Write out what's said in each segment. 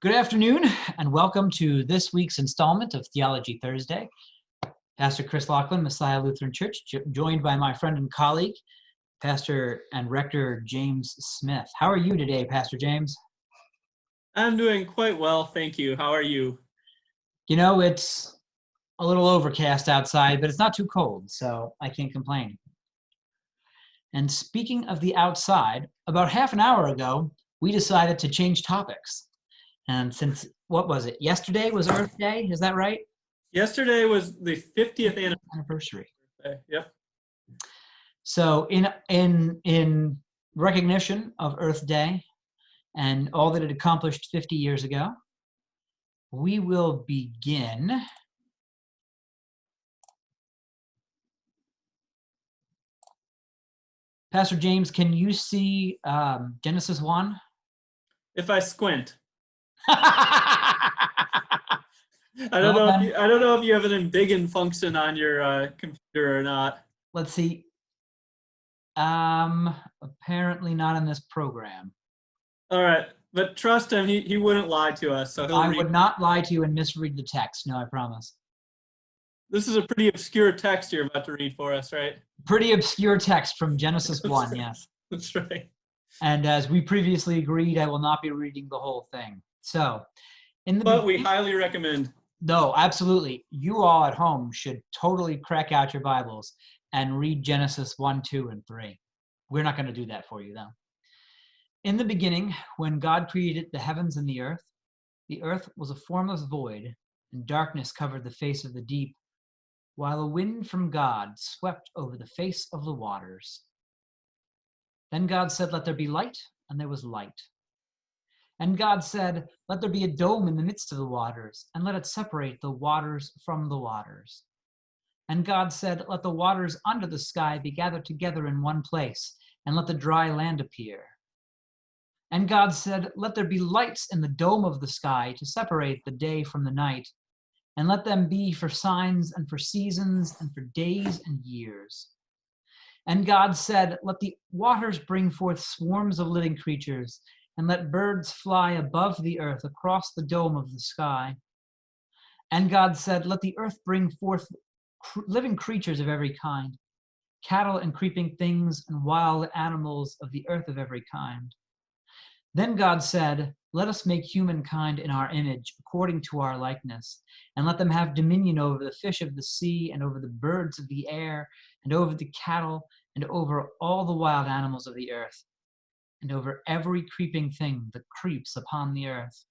Good afternoon, and welcome to this week's installment of Theology Thursday. Pastor Chris Laughlin, Messiah Lutheran Church, joined by my friend and colleague, Pastor and Rector James Smith. How are you today, Pastor James? I'm doing quite well, thank you. How are you? You know, it's a little overcast outside, but it's not too cold, so I can't complain. And speaking of the outside, about half an hour ago, we decided to change topics. And since, what was it? Yesterday was Earth Day, is that right? Yesterday was the 50th Anniversary. anniversary. Yep. So in recognition of Earth Day and all that it accomplished 50 years ago, we will begin Pastor James, can you see Genesis 1? If I squint. I Well, don't know if you have an embiggen function on your computer or not. Let's see. Apparently not in this program. All right, but trust him, he wouldn't lie to us, so I would not lie to you and misread the text. No, I promise. This is a pretty obscure text you're about to read for us, right? Pretty obscure text from Genesis 1, yes. That's right. And as we previously agreed, I will not be reading the whole thing. So, But we highly recommend. No, absolutely. You all at home should totally crack out your Bibles and read Genesis 1, 2, and 3. We're not going to do that for you, though. In the beginning, when God created the heavens and the earth was a formless void, and darkness covered the face of the deep, while a wind from God swept over the face of the waters. Then God said, "Let there be light," and there was light. And God said, "Let there be a dome in the midst of the waters, and let it separate the waters from the waters." And God said, "Let the waters under the sky be gathered together in one place, and let the dry land appear." And God said, "Let there be lights in the dome of the sky to separate the day from the night, and let them be for signs and for seasons and for days and years." And God said, "Let the waters bring forth swarms of living creatures, and let birds fly above the earth across the dome of the sky." And God said, "Let the earth bring forth living creatures of every kind, cattle and creeping things and wild animals of the earth of every kind." Then God said, "Let us make humankind in our image, according to our likeness, and let them have dominion over the fish of the sea, and over the birds of the air, and over the cattle, and over all the wild animals of the earth, and over every creeping thing that creeps upon the earth."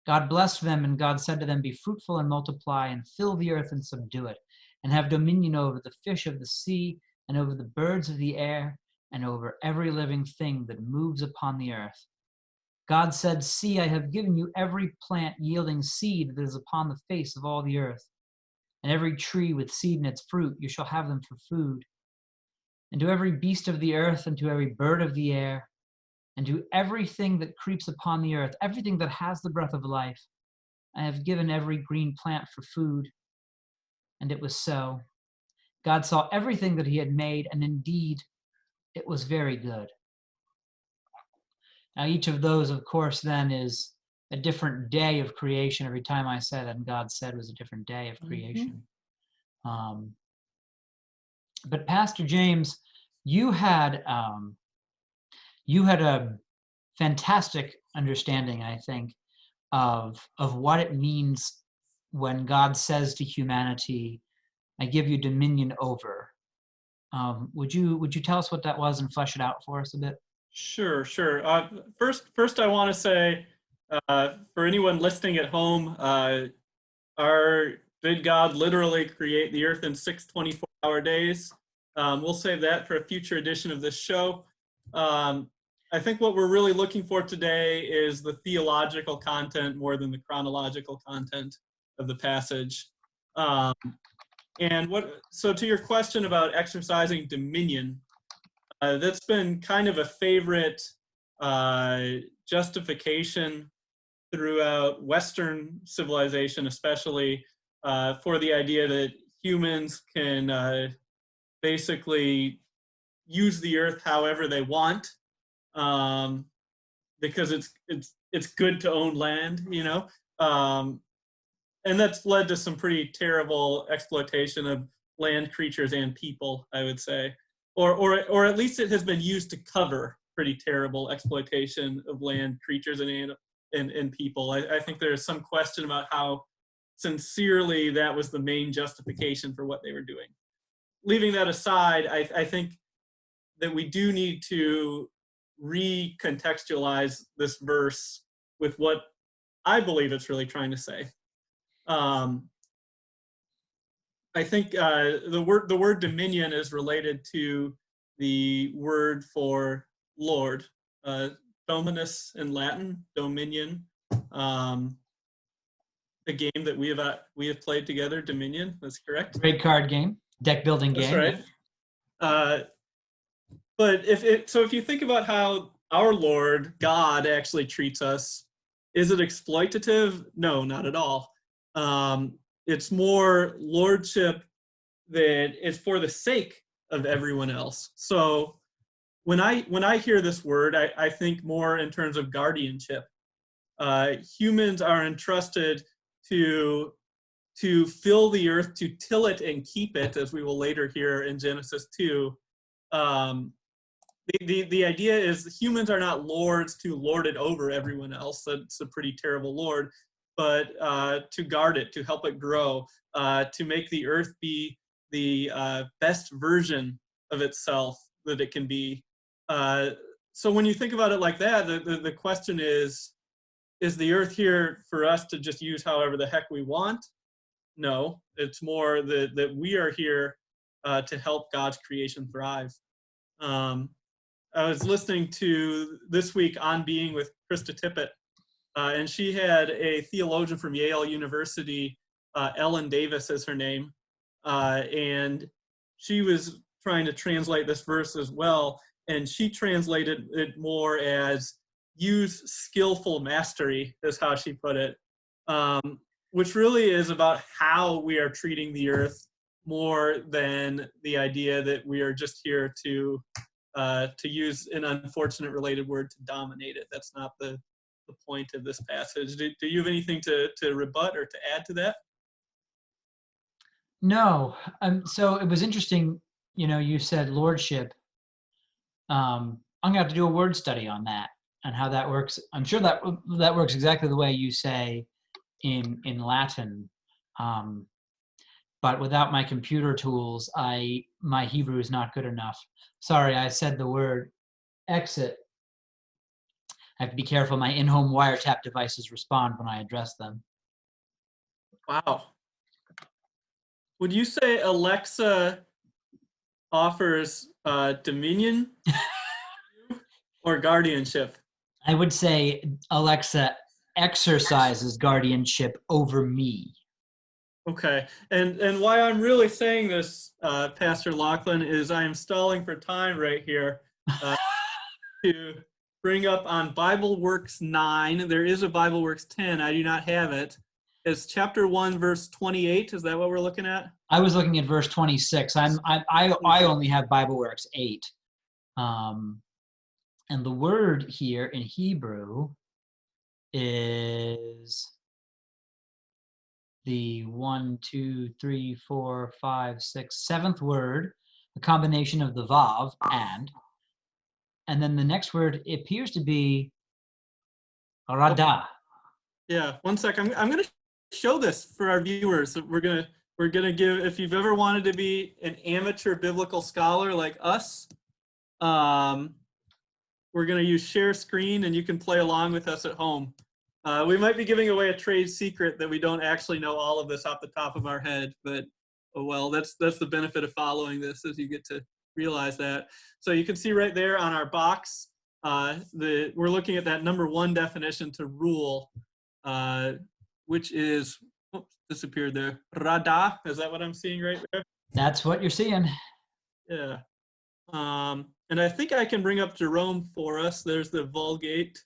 God blessed them, and God said to them, "Be fruitful and multiply, and fill the earth and subdue it, and have dominion over the fish of the sea, and over the birds of the air, and over every living thing that moves upon the earth." God said, "See, I have given you every plant yielding seed that is upon the face of all the earth, and every tree with seed in its fruit, you shall have them for food. And to every beast of the earth, and to every bird of the air, and to everything that creeps upon the earth, everything that has the breath of life, I have given every green plant for food." And it was so. God saw everything that he had made, and indeed, it was very good. Now, each of those, of course, then is a different day of creation. Every time I said "and God said" was a different day of creation. But Pastor James, you had a fantastic understanding, I think, of what it means when God says to humanity, "I give you dominion over." Would you tell us what that was and flesh it out for us a bit? Sure. First, I want to say, for anyone listening at home, did God literally create the earth in 6 24-hour days? We'll save that for a future edition of this show. I think what we're really looking for today is the theological content more than the chronological content of the passage. So to your question about exercising dominion, that's been kind of a favorite justification throughout Western civilization, especially for the idea that humans can basically use the earth however they want, because it's it's good to own land, you know, and that's led to some pretty terrible exploitation of land creatures and people, I would say, or at least it has been used to cover pretty terrible exploitation of land creatures and people. I think there is some question about how sincerely that was the main justification for what they were doing. Leaving that aside, I think that we do need to recontextualize this verse with what I believe it's really trying to say. I think the word dominion is related to the word for Lord, dominus in Latin, dominion. The game that we have played together, Dominion. That's correct. Great card game, deck building That's game. right. But if you think about how our Lord God actually treats us, is it exploitative? No, not at all. It's more lordship that is for the sake of everyone else. So when I hear this word, I think more in terms of guardianship. Humans are entrusted to fill the earth, to till it and keep it, as we will later hear in Genesis 2. The idea is humans are not lords to lord it over everyone else. That's a pretty terrible lord. But to guard it, to help it grow, to make the earth be the best version of itself that it can be. So when you think about it like that, the question is the earth here for us to just use however the heck we want? No, it's more that we are here to help God's creation thrive. I was listening to this week On Being with Krista Tippett, and she had a theologian from Yale University, Ellen Davis is her name, and she was trying to translate this verse as well, and she translated it more as use skillful mastery, is how she put it, which really is about how we are treating the earth more than the idea that we are just here to use an unfortunate related word, to dominate it. That's not the point of this passage. Do you have anything to rebut or to add to that? No. So it was interesting, you said lordship. I'm gonna have to do a word study on that and how that works. I'm sure that works exactly the way you say in Latin. But without my computer tools, my Hebrew is not good enough. Sorry, I said the word exit. I have to be careful. My in-home wiretap devices respond when I address them. Wow. Would you say Alexa offers dominion or guardianship? I would say Alexa exercises guardianship over me. Okay, and why I'm really saying this, Pastor Lachlan, is I am stalling for time right here to bring up on Bible Works 9. There is a Bible Works 10. I do not have it. It's chapter 1, verse 28. Is that what we're looking at? I was looking at verse 26. I only have Bible Works 8. And the word here in Hebrew is the 1, 2, 3, 4, 5, 6, seventh word, a combination of the vav and then the next word appears to be rada. Yeah, one sec. I'm going to show this for our viewers. We're gonna give, if you've ever wanted to be an amateur biblical scholar like us, we're going to use share screen and you can play along with us at home. We might be giving away a trade secret that we don't actually know all of this off the top of our head, but oh well, that's the benefit of following this, is you get to realize that. So you can see right there on our box, we're looking at that number 1 definition to rule, which is, oops, disappeared there. Rada, is that what I'm seeing right there? That's what you're seeing. Yeah. And I think I can bring up Jerome for us. There's the Vulgate.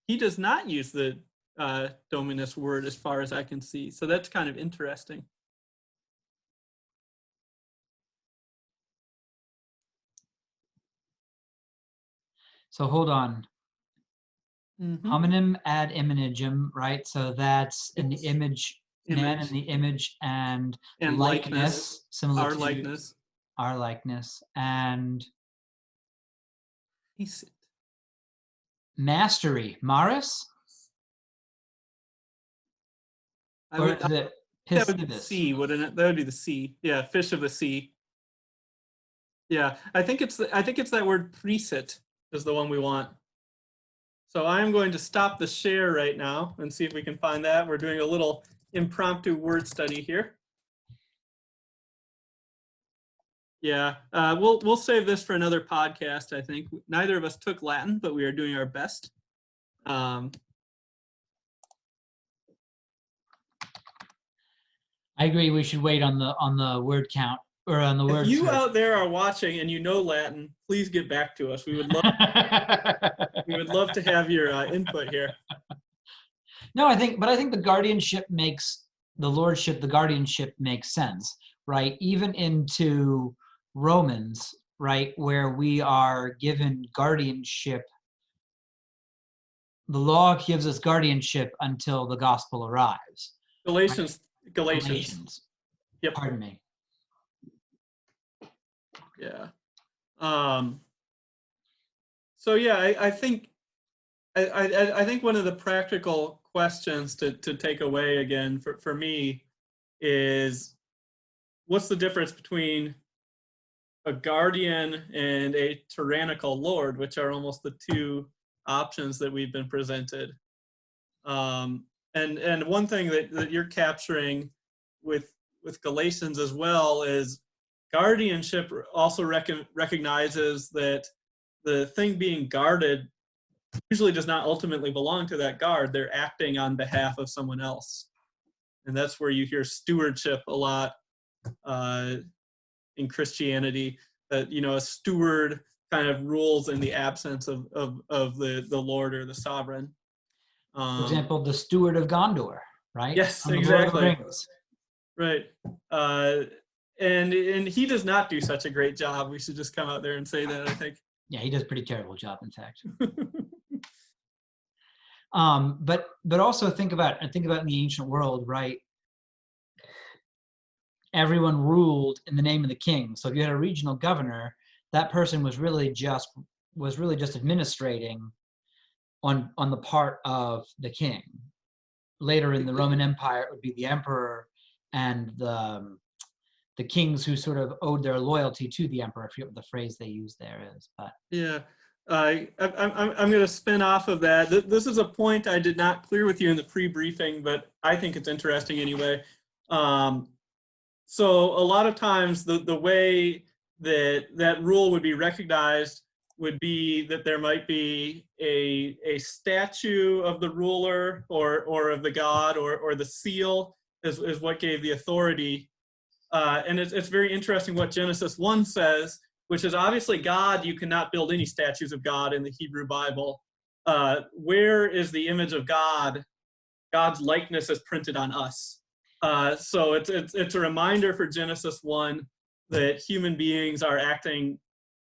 He does not use the dominus word as far as I can see. So that's kind of interesting. So hold on. Mm-hmm. Hominem ad imaginum, right? So that's in the image, man in the image, and likeness, similar our to likeness. our likeness, and mastery, Maris, or is it That would be the Piscivus? sea, wouldn't it? That would be the sea. Yeah, fish of the sea. Yeah, I think it's that word preset is the one we want. So I'm going to stop the share right now and see if we can find that. We're doing a little impromptu word study here. Yeah, we'll save this for another podcast. I think neither of us took Latin, but we are doing our best. I agree. We should wait on the word count or on the word. If you search. out there are watching and you know Latin, please get back to us. We would love to have your input here. No, I think the guardianship makes the lordship, the guardianship makes sense, right? Even into Romans, right, where we are given guardianship. The law gives us guardianship until the gospel arrives. Galatians. Right? Galatians. Yep. Pardon me. Yeah. So yeah, I think one of the practical questions to take away again for me is, what's the difference between a guardian and a tyrannical lord, which are almost the two options that we've been presented. And one thing that you're capturing with Galatians as well is guardianship also recognizes that the thing being guarded usually does not ultimately belong to that guard. They're acting on behalf of someone else. And that's where you hear stewardship a lot in Christianity, that, a steward kind of rules in the absence of the Lord or the sovereign. For example, the steward of Gondor, right? Yes, On the exactly. Lord of the Rings. Right. And he does not do such a great job. We should just come out there and say that, I think. Yeah, he does a pretty terrible job, in fact. But also think about in the ancient world, right? Everyone ruled in the name of the king. So if you had a regional governor, that person was really just administrating on the part of the king. Later in the Roman Empire, it would be the emperor and the kings who sort of owed their loyalty to the emperor. I forget what the phrase they use there is, but yeah. I'm going to spin off of that. This is a point I did not clear with you in the pre-briefing, but I think it's interesting anyway. So a lot of times the way that rule would be recognized would be that there might be a statue of the ruler or of the god, or the seal is what gave the authority. And it's very interesting what Genesis 1 says, which is obviously God. You cannot build any statues of God in the Hebrew Bible. Where is the image of God? God's likeness is printed on us. So it's a reminder for Genesis 1 that human beings are acting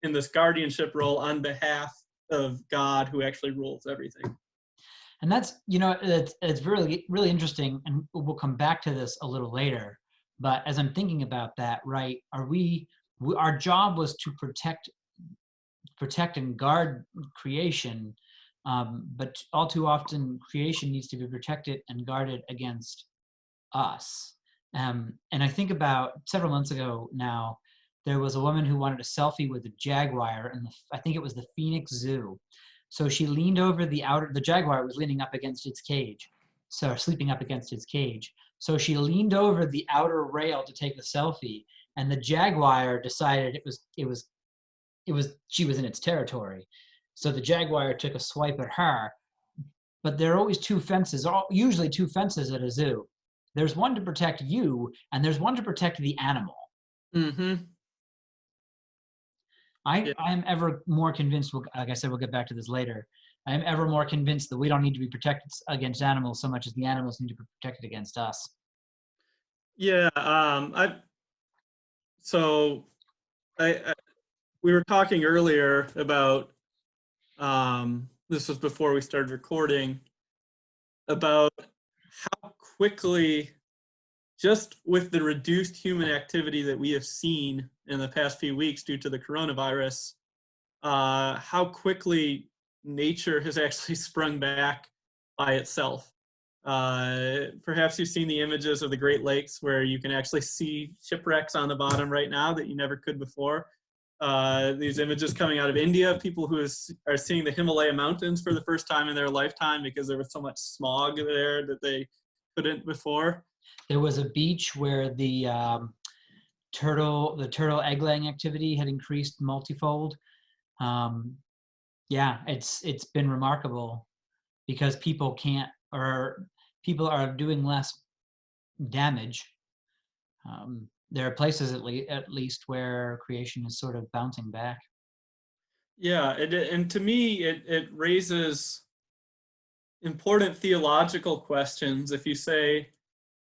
in this guardianship role on behalf of God, who actually rules everything. And that's, it's really, really interesting, and we'll come back to this a little later. But as I'm thinking about that, right, our job was to protect and guard creation, but all too often creation needs to be protected and guarded against us. And I think about several months ago now, there was a woman who wanted a selfie with a jaguar, and I think it was the Phoenix Zoo. So she leaned over the jaguar was leaning up against its cage, so sleeping up against its cage. So she leaned over the outer rail to take the selfie, and the jaguar decided she was in its territory. So the jaguar took a swipe at her. But there are always usually two fences at a zoo. There's one to protect you, and there's one to protect the animal. Mm-hmm. I'm ever more convinced, like I said, we'll get back to this later. I'm ever more convinced that we don't need to be protected against animals so much as the animals need to be protected against us. Yeah. We were talking earlier about This was before we started recording, about how quickly, just with the reduced human activity that we have seen in the past few weeks due to the coronavirus, how quickly nature has actually sprung back by itself. Perhaps you've seen the images of the Great Lakes where you can actually see shipwrecks on the bottom right now that you never could before. These images coming out of India, people who are seeing the Himalaya mountains for the first time in their lifetime because there was so much smog there that they couldn't before. There was a beach where the turtle egg laying activity had increased multifold. Yeah, it's been remarkable because people are doing less damage. There are places at least where creation is sort of bouncing back. Yeah, and to me, it raises important theological questions. If you say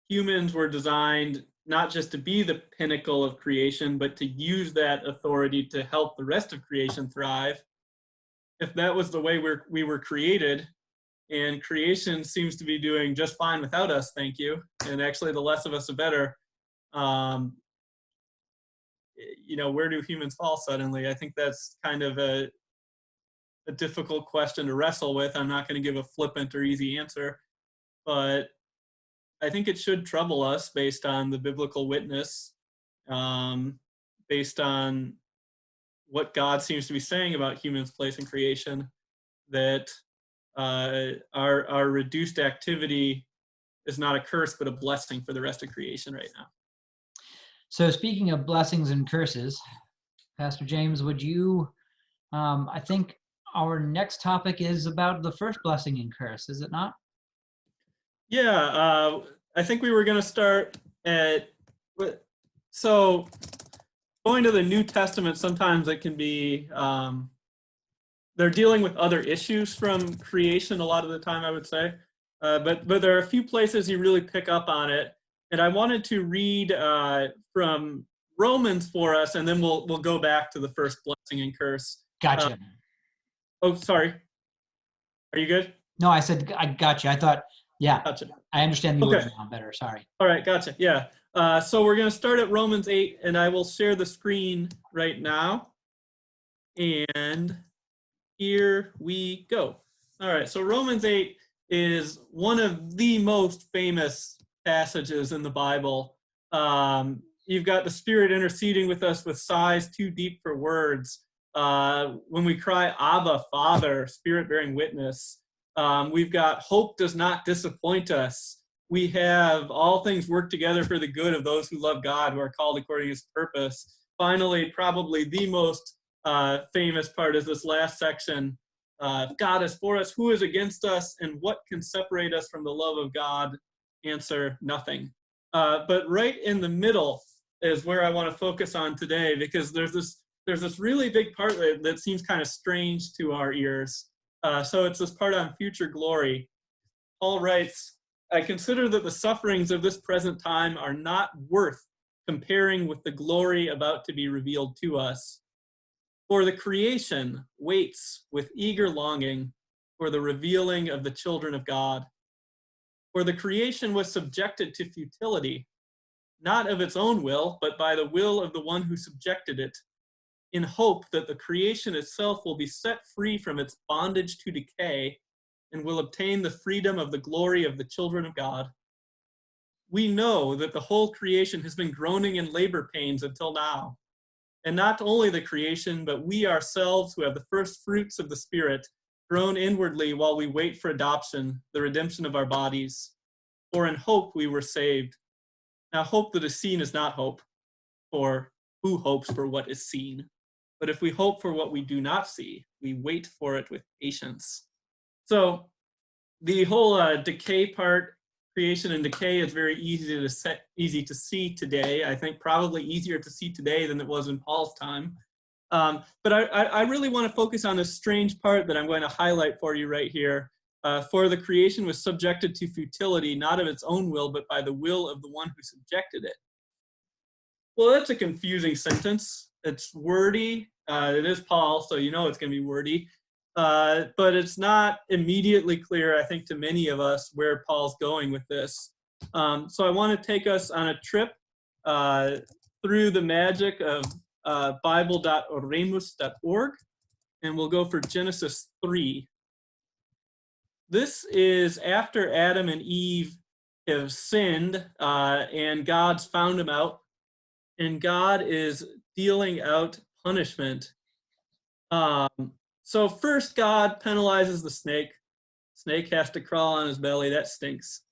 humans were designed not just to be the pinnacle of creation, but to use that authority to help the rest of creation thrive, if that was the way we were created, and creation seems to be doing just fine without us, thank you, and actually the less of us the better, um, where do humans fall suddenly? I think that's kind of a difficult question to wrestle with. I'm not going to give a flippant or easy answer, but I think it should trouble us based on the biblical witness, based on what God seems to be saying about humans' place in creation, that our reduced activity is not a curse but a blessing for the rest of creation right now. So speaking of blessings and curses, Pastor James, would you, I think our next topic is about the first blessing and curse, is it not? Yeah, I think we were going to start at, so going to the New Testament, sometimes it can be, they're dealing with other issues from creation a lot of the time, I would say. But there are a few places you really pick up on it. And I wanted to read from Romans for us, and then we'll go back to the first blessing and curse. Gotcha. Oh, sorry. Are you good? No, I said I got you. I thought, yeah, Gotcha. I understand the order Okay. now better. Sorry. All right, gotcha. Yeah. So we're going to start at Romans 8, and I will share the screen right now. And here we go. All right, so Romans 8 is one of the most famous passages in the Bible. You've got the Spirit interceding with us with sighs too deep for words. When we cry, Abba, Father, Spirit bearing witness. We've got hope does not disappoint us. We have all things work together for the good of those who love God, who are called according to his purpose. Finally, probably the most famous part is this last section. God is for us, who is against us, and what can separate us from the love of God? Answer, nothing. But right in the middle is where I want to focus on today, because there's this really big part that seems kind of strange to our ears. So it's this part on future glory. Paul writes, I consider that the sufferings of this present time are not worth comparing with the glory about to be revealed to us. For the creation waits with eager longing for the revealing of the children of God. For the creation was subjected to futility, not of its own will, but by the will of the one who subjected it, in hope that the creation itself will be set free from its bondage to decay and will obtain the freedom of the glory of the children of God. We know that the whole creation has been groaning in labor pains until now. And not only the creation, but we ourselves who have the first fruits of the Spirit, groan inwardly while we wait for adoption, the redemption of our bodies. For in hope we were saved. Now hope that is seen is not hope, for who hopes for what is seen? But if we hope for what we do not see, we wait for it with patience. So the whole decay part, creation and decay, is very easy to see today. I think probably easier to see today than it was in Paul's time. But I really want to focus on this strange part that I'm going to highlight for you right here. For the creation was subjected to futility, not of its own will, but by the will of the one who subjected it. Well, that's a confusing sentence. It's wordy. It is Paul, so you know it's going to be wordy. but it's not immediately clear, I think, to many of us where Paul's going with this. So I want to take us on a trip through the magic of bible.oremus.org, and we'll go for Genesis 3. This is after Adam and Eve have sinned, and God's found them out, and God is dealing out punishment. So first, God penalizes the snake. Snake has to crawl on his belly. That stinks.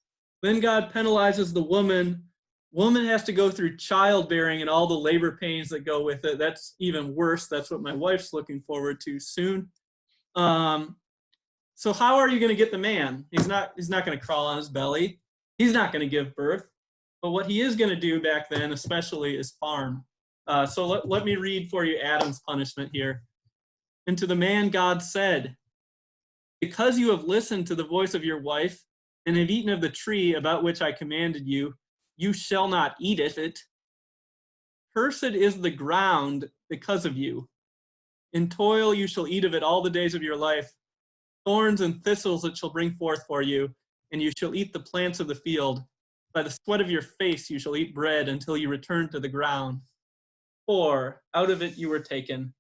Then God penalizes the woman. Woman has to go through childbearing and all the labor pains that go with it. That's even worse. That's what my wife's looking forward to soon. So how are you going to get the man? He's not going to crawl on his belly. He's not going to give birth. But what he is going to do back then, especially, is farm. So let me read for you Adam's punishment here. And to the man God said, because you have listened to the voice of your wife and have eaten of the tree about which I commanded you, you shall not eat of it. Cursed is the ground because of you. In toil you shall eat of it all the days of your life. Thorns and thistles it shall bring forth for you, and you shall eat the plants of the field. By the sweat of your face you shall eat bread until you return to the ground. For out of it you were taken.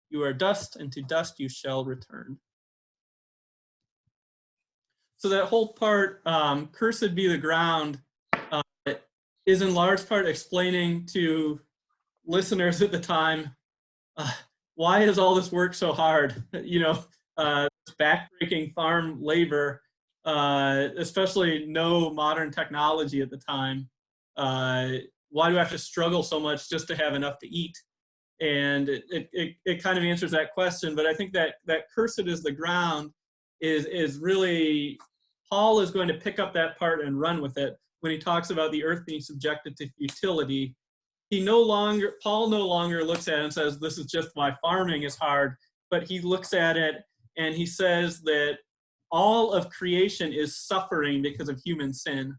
You are dust, and to dust you shall return. So that whole part, cursed be the ground, is in large part explaining to listeners at the time, why is all this work so hard? Backbreaking farm labor, especially no modern technology at the time. Why do I have to struggle so much just to have enough to eat? And it kind of answers that question. But I think that cursed is the ground is really, Paul is going to pick up that part and run with it when he talks about the earth being subjected to futility. Paul no longer looks at it and says, this is just why farming is hard, but he looks at it and he says that all of creation is suffering because of human sin.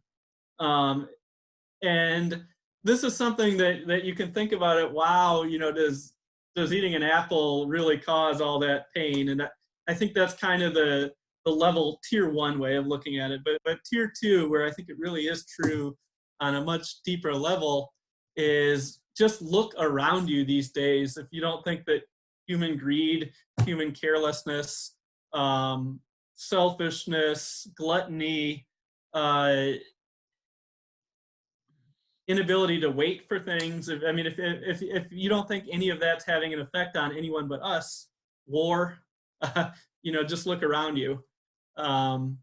And this is something that you can think about it. Wow, does eating an apple really cause all that pain? And I think that's kind of the level tier 1 way of looking at it. But tier 2, where I think it really is true on a much deeper level, is just look around you these days. If you don't think that human greed, human carelessness, selfishness, gluttony, inability to wait for things. If you don't think any of that's having an effect on anyone but us, war, just look around you. And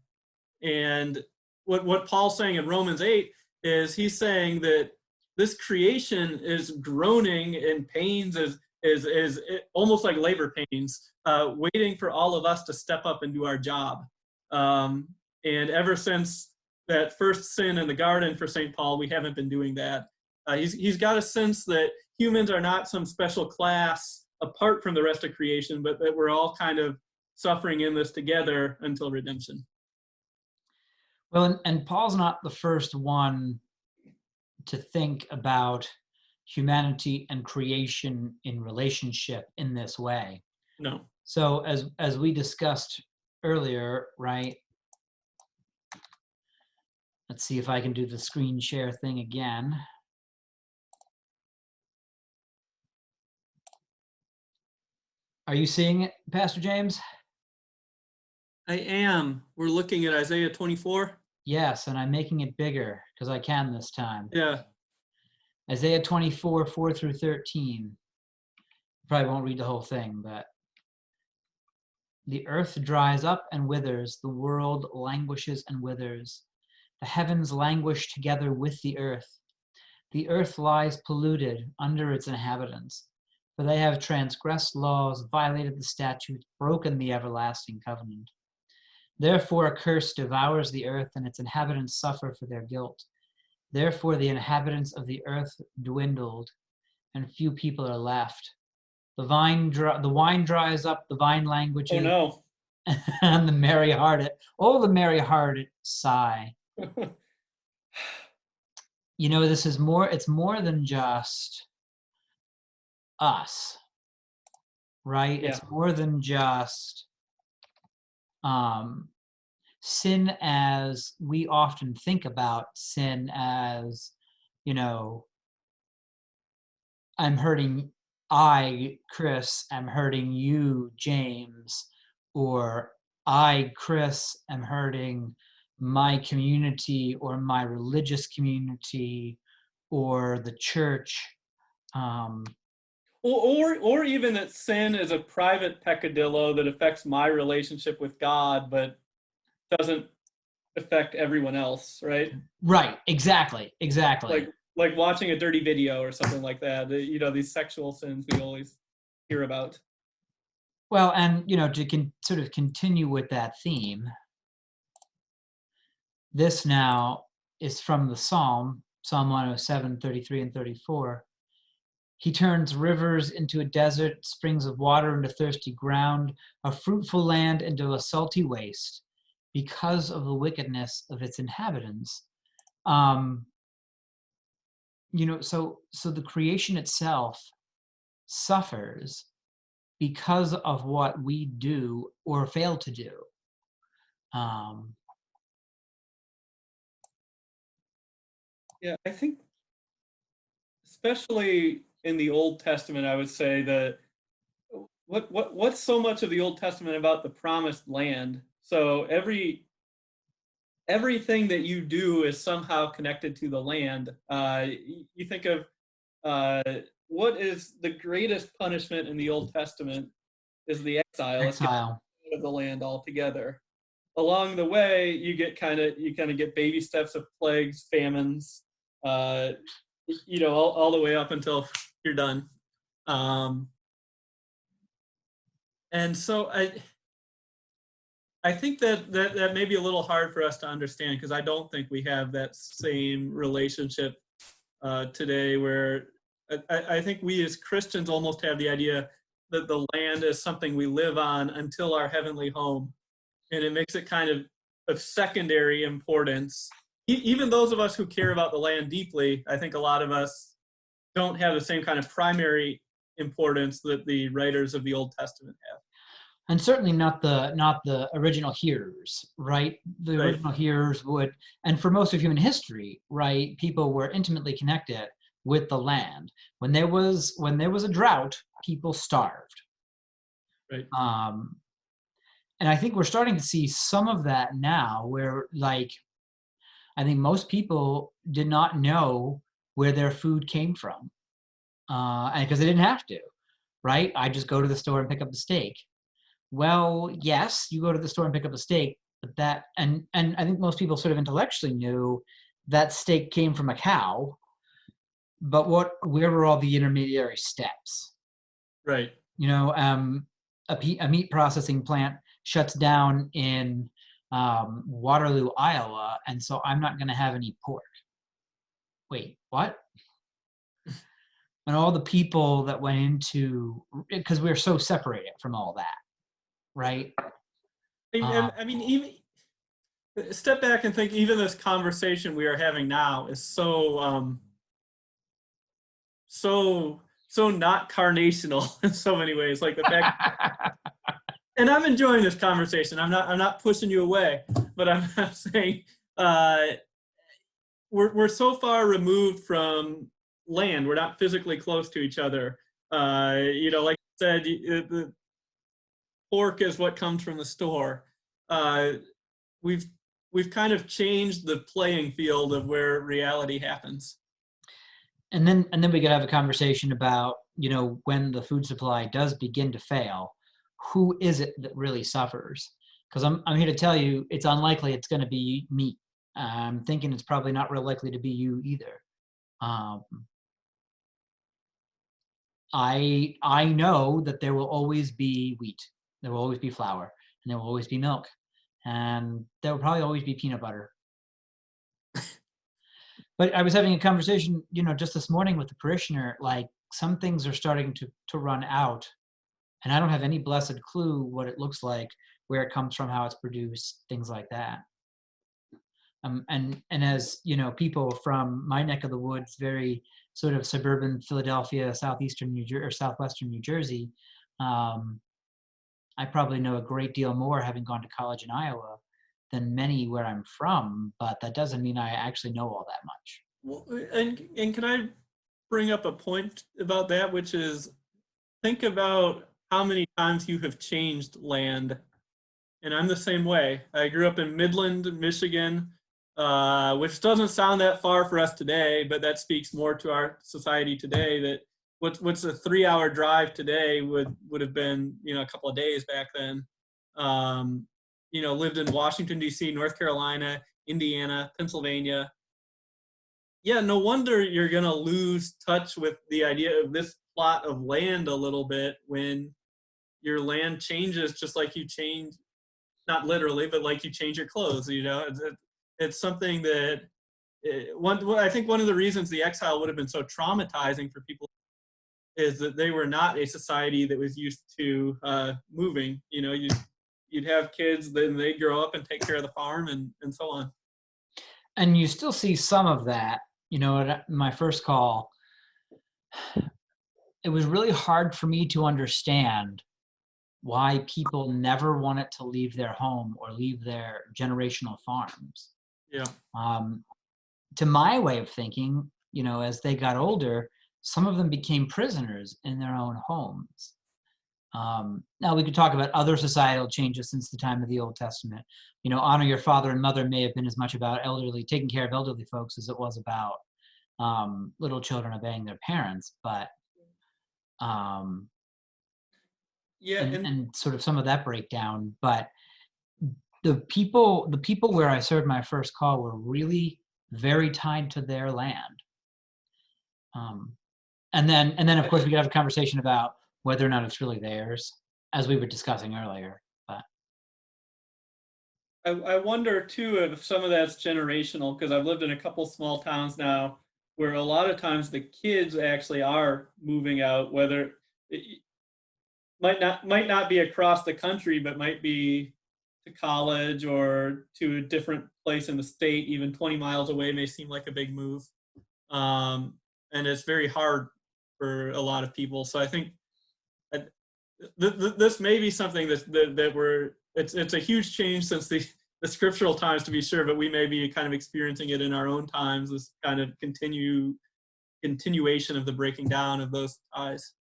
what Paul's saying in Romans 8 is he's saying that this creation is groaning in pains, is almost like labor pains, waiting for all of us to step up and do our job. And ever since that first sin in the garden for St. Paul, we haven't been doing that. He's got a sense that humans are not some special class apart from the rest of creation, but that we're all kind of suffering in this together until redemption. Well, and Paul's not the first one to think about humanity and creation in relationship in this way. No. So as we discussed earlier, right? Let's see if I can do the screen share thing again. Are you seeing it, Pastor James? I am. We're looking at Isaiah 24. Yes, and I'm making it bigger because I can this time. Yeah. Isaiah 24, 4 through 13. Probably won't read the whole thing, but the earth dries up and withers, the world languishes and withers. The heavens languish together with the earth. The earth lies polluted under its inhabitants, for they have transgressed laws, violated the statutes, broken the everlasting covenant. Therefore a curse devours the earth, and its inhabitants suffer for their guilt. Therefore the inhabitants of the earth dwindled, and few people are left. The wine dries up, the vine languages. Oh no. And the merry-hearted sigh. It's more than just us. right? Yeah. It's more than just um, sin as we often think about sin as, you know, I'm hurting, Chris, am hurting you, James, or I, Chris, am hurting my community or my religious community or the church. Um, Or even that sin is a private peccadillo that affects my relationship with God, but doesn't affect everyone else, right? right, exactly, exactly. Like like watching a dirty video or something like that. You know, these sexual sins we always hear about. Well, and to sort of continue with that theme, this now is from the Psalm 107, 33 and 34. He turns rivers into a desert, springs of water into thirsty ground, a fruitful land into a salty waste, because of the wickedness of its inhabitants. Um, so the creation itself suffers because of what we do or fail to do. Um, Yeah, I think especially in the Old Testament, I would say that what's so much of the Old Testament about the promised land? So everything that you do is somehow connected to the land. You think of uh, what is the greatest punishment in the Old Testament is the exile. It's getting exile. out of the land altogether. Along the way, you kind of get baby steps of plagues, famines, uh, all the way up until you're done. Um, and so I think that may be a little hard for us to understand because I don't think we have that same relationship today where I think we as Christians almost have the idea that the land is something we live on until our heavenly home. And it makes it kind of secondary importance. Even those of us who care about the land deeply, I think a lot of us don't have the same kind of primary importance that the writers of the Old Testament have. And certainly not the original hearers, right? The Right. original hearers would, and for most of human history, right, people were intimately connected with the land. When there was a drought, people starved. Right. Um, and I think we're starting to see some of that now, where like I think most people did not know where their food came from, and because they didn't have to, right? I just go to the store and pick up the steak. Well, yes, you go to the store and pick up a steak, but and I think most people sort of intellectually knew that steak came from a cow, but where were all the intermediary steps? Right. You know, a meat processing plant shuts down in Waterloo, Iowa, and so I'm not going to have any pork. Wait, what? And all the people that went into, because we're so separated from all that, right? Um, I mean, even step back and think. Even this conversation we are having now is so not carnational in so many ways. Like the fact, and I'm enjoying this conversation. I'm not pushing you away, but I'm saying uh, we're so far removed from land. We're not physically close to each other. Like I said, the pork is what comes from the store. Uh, we've we've kind of changed the playing field of where reality happens. and then we could have a conversation about when the food supply does begin to fail, who is it that really suffers? Because I'm here to tell you it's unlikely it's going to be me. I'm thinking it's probably not real likely to be you either. um, I know that there will always be wheat, there will always be flour, and there will always be milk, and there will probably always be peanut butter. But I was having a conversation, just this morning with the parishioner. Like some things are starting to run out, and I don't have any blessed clue what it looks like, where it comes from, how it's produced, things like that. And as people from my neck of the woods, very sort of suburban Philadelphia, southeastern New Jersey or southwestern New Jersey, I probably know a great deal more having gone to college in Iowa than many where I'm from, but that doesn't mean I actually know all that much. Well, and can I bring up a point about that, which is think about how many times you have changed land. And I'm the same way. I grew up in Midland, Michigan, which doesn't sound that far for us today, but that speaks more to our society today. That what's a 3-hour drive today would have been a couple of days back then. Lived in Washington D.C., North Carolina, Indiana, Pennsylvania. Yeah, no wonder you're gonna lose touch with the idea of this plot of land a little bit when your land changes, just like you change, not literally, but like you change your clothes. It's something that I think one of the reasons the exile would have been so traumatizing for people is that they were not a society that was used to moving. You'd have kids, then they'd grow up and take care of the farm and so on. And you still see some of that. At my first call, it was really hard for me to understand why people never wanted to leave their home or leave their generational farms. Yeah. To my way of thinking, as they got older, some of them became prisoners in their own homes. Now we could talk about other societal changes since the time of the Old Testament. Honor your father and mother may have been as much about taking care of elderly folks as it was about little children obeying their parents. But Yeah, and sort of some of that breakdown. But the people where I served my first call were really very tied to their land. And then of course we could have a conversation about whether or not it's really theirs, as we were discussing earlier. But I wonder too if some of that's generational, because I've lived in a couple small towns now where a lot of times the kids actually are moving out, whether it might not be across the country, but might be to college or to a different place in the state. Even 20 miles away may seem like a big move, and it's very hard for a lot of people. So I think this may be something it's a huge change since the scriptural times, to be sure, but we may be kind of experiencing it in our own times, this kind of continuation of the breaking down of those ties.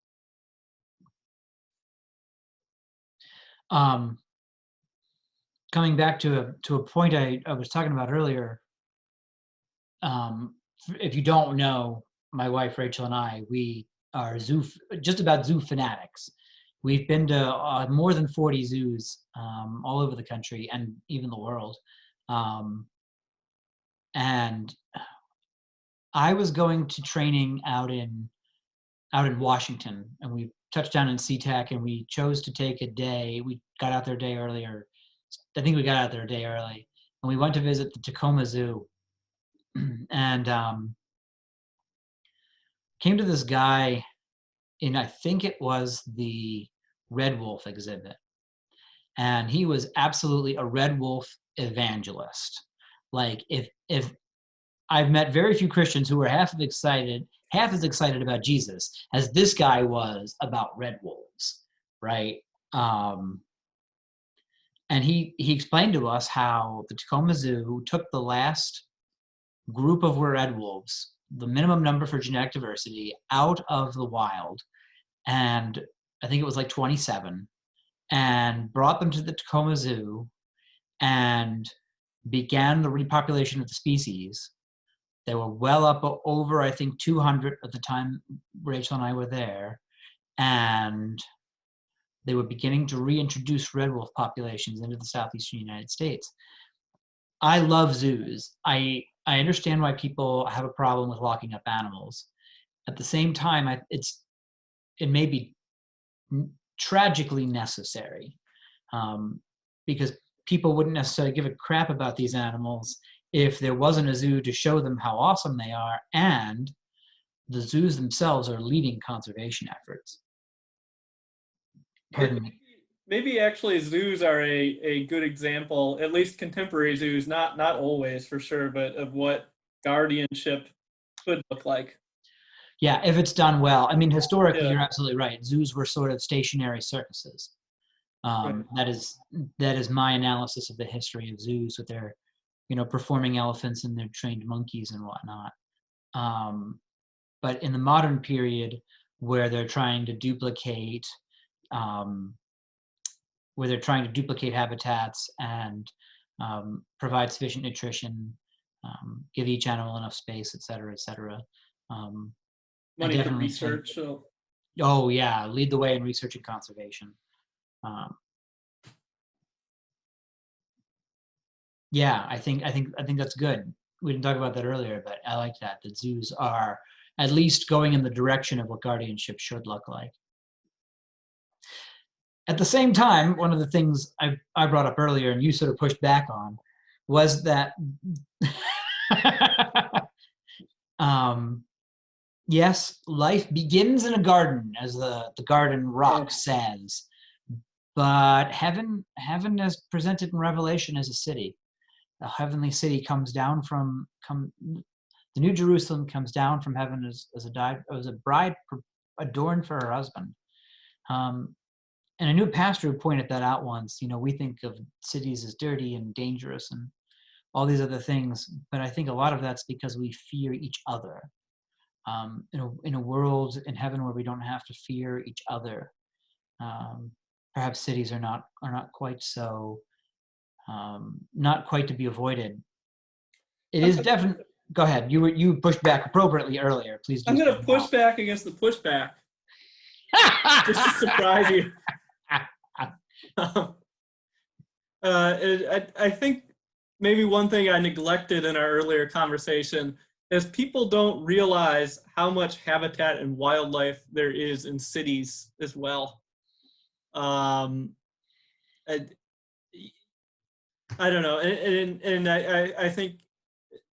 Coming back to a point I was talking about earlier, if you don't know, my wife Rachel and I, we are just about zoo fanatics. We've been to more than 40 zoos all over the country and even the world. And I was going to training out in Washington, and we touched down in SeaTac, and we chose to take a day. We got out there a day earlier. I think we got out there a day early, and we went to visit the Tacoma Zoo. And came to this guy in, I think it was the Red Wolf exhibit. And he was absolutely a Red Wolf evangelist. Like if I've met very few Christians who were half as excited about Jesus as this guy was about red wolves, right? And he explained to us how the Tacoma Zoo took the last group of red wolves, the minimum number for genetic diversity, out of the wild, and I think it was like 27, and brought them to the Tacoma Zoo and began the repopulation of the species. They were well up over, I think, 200 at the time Rachel and I were there, and they were beginning to reintroduce red wolf populations into the southeastern United States. I love zoos. I understand why people have a problem with locking up animals. At the same time, it may be tragically necessary, because people wouldn't necessarily give a crap about these animals if there wasn't a zoo to show them how awesome they are, and the zoos themselves are leading conservation efforts. Pardon me. Maybe actually zoos are a good example, at least contemporary zoos, not always for sure, but of what guardianship could look like. Yeah, if it's done well. I mean, historically, Yeah, you're absolutely right. Zoos were sort of stationary circuses. right. That is my analysis of the history of zoos with their, performing elephants and their trained monkeys and whatnot. Um, but in the modern period, where they're trying to duplicate, um, habitats and provide sufficient nutrition, give each animal enough space, et cetera, et cetera. Um, I Money for definitely think, research. So oh yeah, lead the way in research and conservation. Um, Yeah, I think that's good. We didn't talk about that earlier, but I like that. That zoos are at least going in the direction of what guardianship should look like. At the same time, one of the things I brought up earlier and you sort of pushed back on was that um, yes, life begins in a garden, as the garden rock oh, says, but heaven is presented in Revelation as a city. The heavenly city comes down the New Jerusalem comes down from heaven as a bride adorned for her husband. And I knew a pastor who pointed that out once. We think of cities as dirty and dangerous and all these other things, but I think a lot of that's because we fear each other. In a world in heaven where we don't have to fear each other, perhaps cities are not quite so not quite to be avoided. It is definitely. Go ahead. You pushed back appropriately earlier. Please do I'm so going to push now. back against the pushback just to surprise you. I think maybe one thing I neglected in our earlier conversation is people don't realize how much habitat and wildlife there is in cities as well. Um, I, I don't know, and I think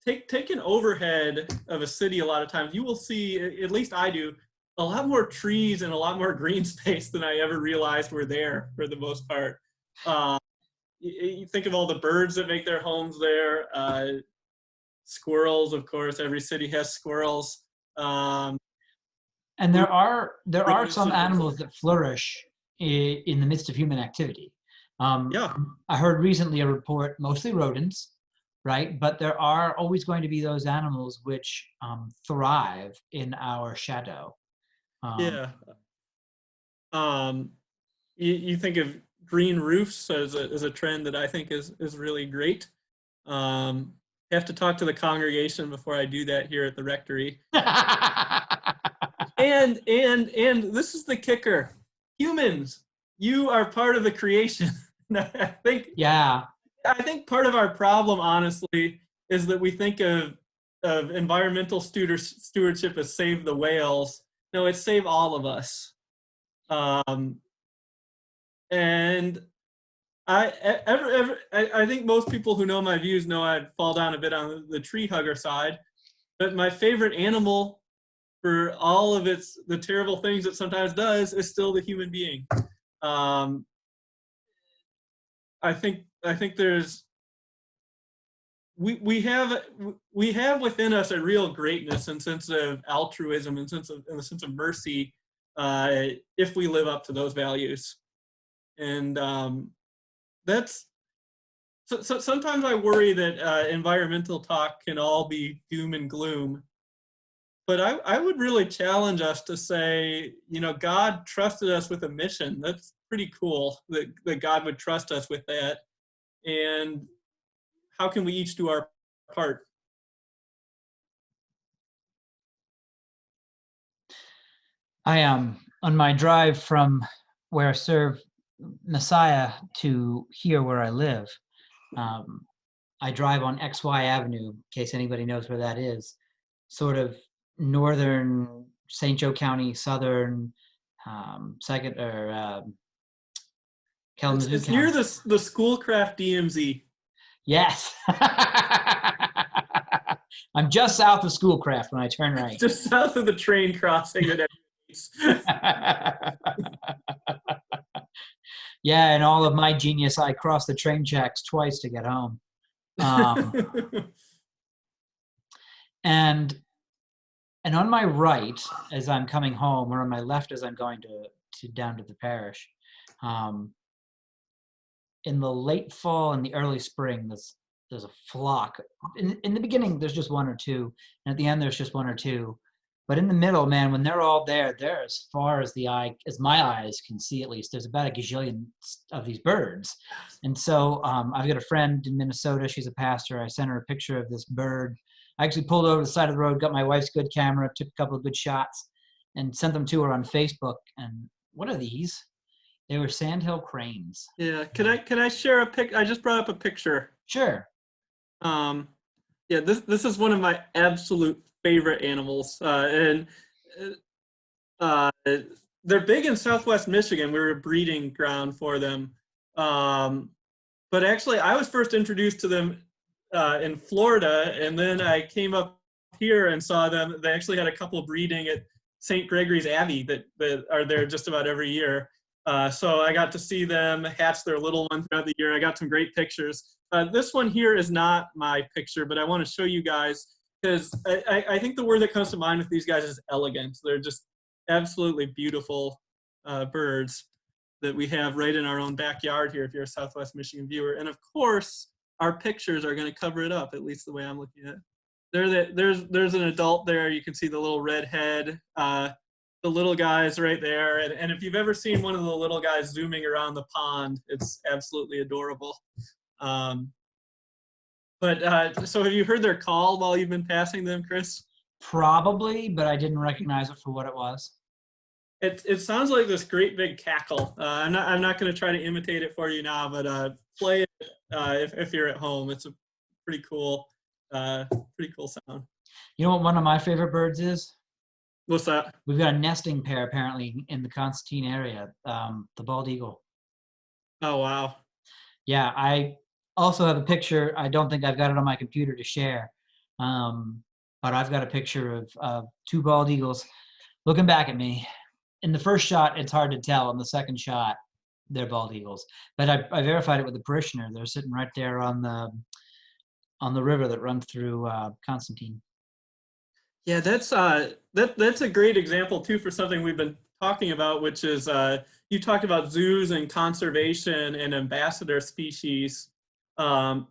take an overhead of a city. A lot of times you will see, at least I do, a lot more trees and a lot more green space than I ever realized were there for the most part. You think of all the birds that make their homes there. Squirrels, of course. Every city has squirrels. And there are some Rodents, animals that flourish in the midst of human activity. yeah, I heard recently a report, mostly rodents, right? But there are always going to be those animals which thrive in our shadow. Um, yeah. Um, you think of green roofs as a trend that I think is really great. Um, have to talk to the congregation before I do that here at the rectory. And this is the kicker. Humans, you are part of the creation. I think yeah, I think part of our problem, honestly, is that we think of environmental stewardship as save the whales. No, it's save all of us. Um, and I think most people who know my views know I'd fall down a bit on the tree hugger side. But my favorite animal, for all of the terrible things it sometimes does, is still the human being. Um, I think there's we have within us a real greatness and sense of altruism and a sense of mercy, if we live up to those values. And that's so sometimes I worry that environmental talk can all be doom and gloom. But I would really challenge us to say, God trusted us with a mission. That's pretty cool that God would trust us with that. And how can we each do our part? I am on my drive from where I serve Messiah to here where I live. Um, I drive on XY Avenue, in case anybody knows where that is. Sort of northern St. Joe County, southern second or Kalamazoo It's near County. the Schoolcraft DMZ. Yes. I'm just south of Schoolcraft when I turn right. Just south of the train crossing that Yeah, and all of my genius, I cross the train tracks twice to get home. Um, and And on my right, as I'm coming home, or on my left as I'm going to down to the parish, um, in the late fall and the early spring, there's a flock. In the beginning, there's just one or two, and at the end, there's just one or two. But in the middle, man, when they're all there, they're as far as as my eyes can see, at least. There's about a gazillion of these birds. And so I've got a friend in Minnesota. She's a pastor. I sent her a picture of this bird. I actually pulled over to the side of the road, got my wife's good camera, took a couple of good shots, and sent them to her on Facebook. And what are these? They were sandhill cranes. Yeah. Can I share a pic? I just brought up a picture. Sure. Yeah, this is one of my absolute favorite animals, and they're big in Southwest Michigan. We're a breeding ground for them. But actually, I was first introduced to them in Florida, and then I came up here and saw them. They actually had a couple breeding at St. Gregory's Abbey that are there just about every year. So I got to see them hatch their little one throughout the year. I got some great pictures. This one here is not my picture, but I want to show you guys because I think the word that comes to mind with these guys is elegant. They're just absolutely beautiful birds that we have right in our own backyard here if you're a Southwest Michigan viewer. And of course, our pictures are going to cover it up, at least the way I'm looking at it. There's an adult there. You can see the little red head. The little guys right there. And if you've ever seen one of the little guys zooming around the pond, it's absolutely adorable. So have you heard their call while you've been passing them, Chris? Probably, but I didn't recognize it for what it was. It sounds like this great big cackle. I'm not going to try to imitate it for you now, but play it if you're at home. It's a pretty cool sound. You know what one of my favorite birds is? What's that? We've got a nesting pair apparently in the Constantine area, the bald eagle. Oh, wow. Yeah, I also have a picture. I don't think I've got it on my computer to share, but I've got a picture of two bald eagles looking back at me. In the first shot, it's hard to tell. In the second shot, they're bald eagles. But I verified it with the parishioner. They're sitting right there on the river that runs through Constantine. Yeah, that's a great example too for something we've been talking about, which is you talked about zoos and conservation and ambassador species. And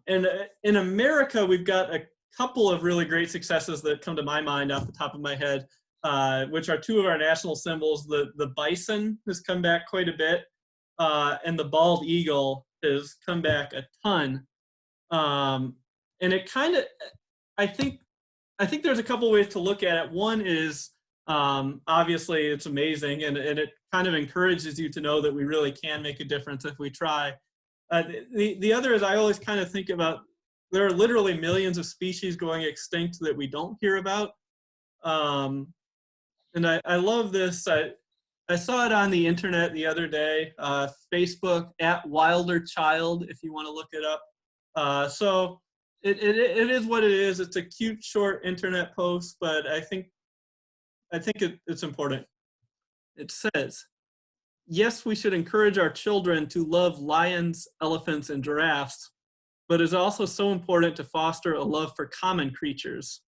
in America, we've got a couple of really great successes that come to my mind off the top of my head, which are two of our national symbols. The bison has come back quite a bit, and the bald eagle has come back a ton. And it kind of, I think there's a couple ways to look at it. One is obviously it's amazing, and it kind of encourages you to know that we really can make a difference if we try. The other is I always kind of think about there are literally millions of species going extinct that we don't hear about. And I love this. I saw it on the internet the other day, Facebook @WilderChild, if you want to look it up. So it is what it is. It's a cute, short internet post, but I think it's important. It says, yes, we should encourage our children to love lions, elephants, and giraffes, but it's also so important to foster a love for common creatures,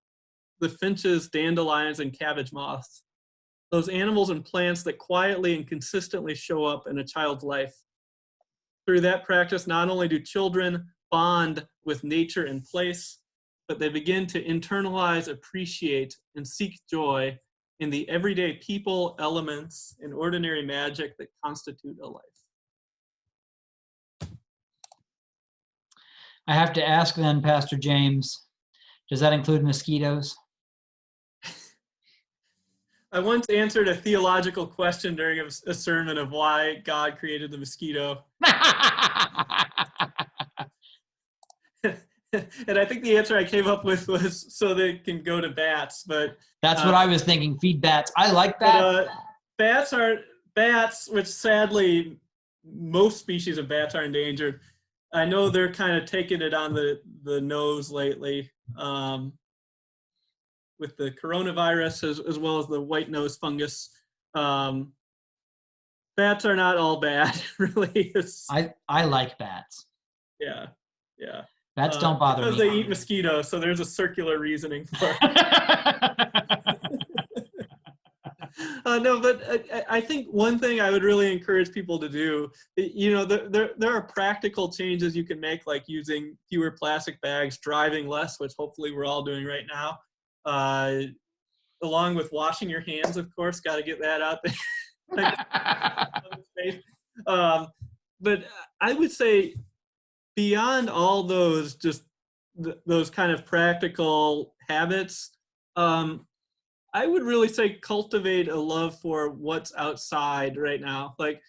the finches, dandelions, and cabbage moths, those animals and plants that quietly and consistently show up in a child's life. Through that practice, not only do children bond with nature and place, but they begin to internalize, appreciate, and seek joy in the everyday people, elements, and ordinary magic that constitute a life. I have to ask then, Pastor James, does that include mosquitoes? I once answered a theological question during a sermon of why God created the mosquito. And I think the answer I came up with was so they can go to bats, but that's what I was thinking. Feed bats. I like bats. Bats, which sadly most species of bats are endangered. I know they're kind of taking it on the nose lately with the coronavirus as well as the white nose fungus. Bats are not all bad, really. I like bats. Yeah. Bats don't bother me. Because they eat mosquitoes, so there's a circular reasoning for it. No, but I think one thing I would really encourage people to do, there are practical changes you can make, like using fewer plastic bags, driving less, which hopefully we're all doing right now, along with washing your hands, of course, got to get that out there. But I would say beyond all those, just those kind of practical habits, I would really say cultivate a love for what's outside right now. Like,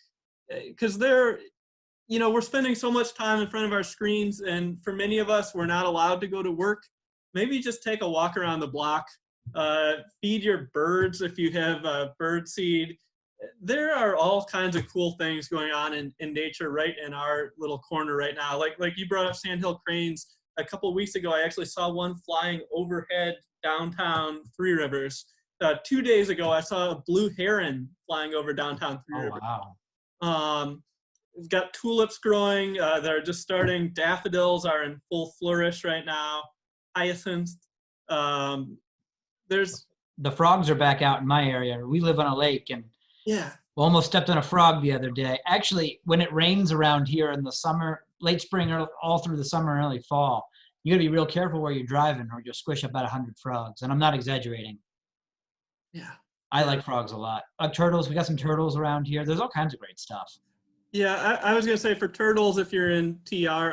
because we're spending so much time in front of our screens, and for many of us, we're not allowed to go to work. Maybe just take a walk around the block, feed your birds if you have bird seed. There are all kinds of cool things going on in nature right in our little corner right now. Like you brought up sandhill cranes. A couple of weeks ago, I actually saw one flying overhead downtown Three Rivers. 2 days ago, I saw a blue heron flying over downtown Three Rivers. Wow. We've got tulips growing. They're just starting. Daffodils are in full flourish right now. Hyacinths. There's The frogs are back out in my area. We live on a lake, and yeah. almost stepped on a frog the other day. Actually, when it rains around here in the summer, late spring, or all through the summer and early fall, you gotta be real careful where you're driving, or you'll squish about 100 frogs. And I'm not exaggerating. Yeah. I like frogs a lot. Turtles, we got some turtles around here. There's all kinds of great stuff. Yeah, I was gonna say for turtles, if you're in TR,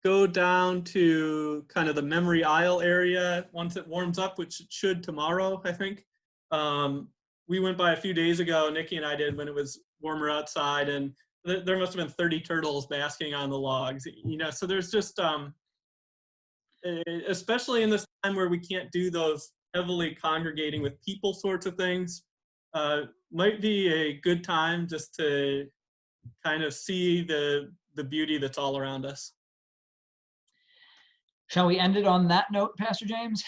go down to kind of the Memory Isle area once it warms up, which it should tomorrow, I think. We went by a few days ago, Nikki and I did, when it was warmer outside, and there must have been 30 turtles basking on the logs. So there's just, especially in this time where we can't do those heavily congregating with people sorts of things, might be a good time just to kind of see the beauty that's all around us. Shall we end it on that note, Pastor James?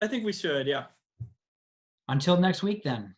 I think we should, yeah. Until next week, then.